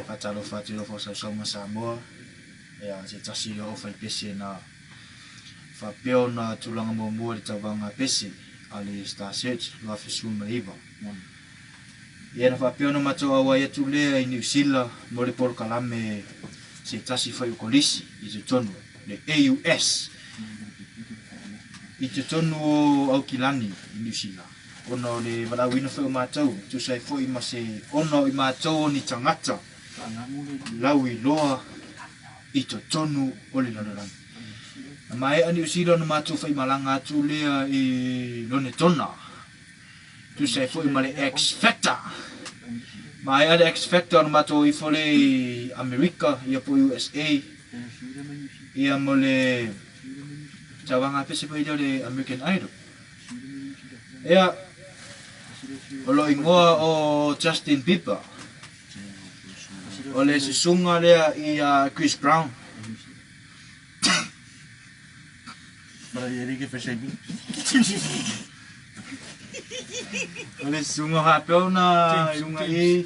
fatalo fatilo fo sa Samoa ya se tasi o fa pese na fa peo na tulanga mo le tawanga pese ali Star Search lo fa suma iba ia na fa peo na mato awa ia tule i New Zealand mo le por kalame se tasi fa ukolisi i te tonu le AUS i te tonu au kilani i New Zealand ono le walawina fa matau tu sai fo i mase ono i matau ni tangata lawi loa i te tonu o le lalala mai ani usilo no matau fa i malanga atu lea i lone tona tu sai fo i male X Factor mai ada X Factor no matau i fole i America ia po USA ia mole tawanga pese pa i le American Idol ia olo ingoa o Justin Bieber ole se sunga lea i Chris Brown para ele que fez aí ole sunga hapeu na sunga i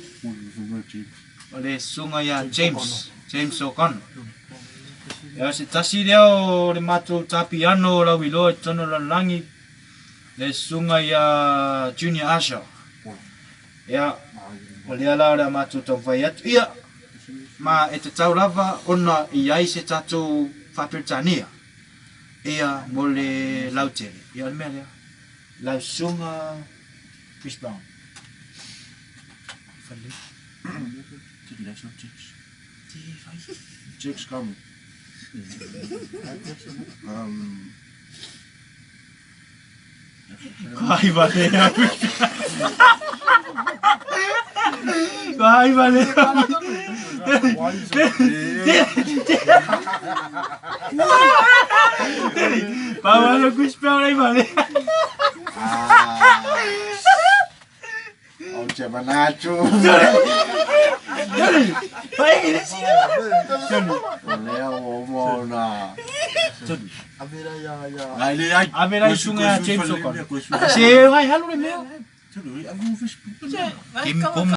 ole sunga ya James O'Connor ya se tasi leo le mato tapiano la wilo tono la langi le sunga ya Junior Asha ya ole ala le mato to vai atu ia ma e te tau lava ona i ai se tatou whapirtania ia mo le lautere ia le mea lea lau sunga Chris Brown chicks coming Ai vale ai vale Papa lo Chris Brown ai vale oh cema nacho vai que decida olha o mona a ver aí sunga James O'Connor se vai halu le meu Kim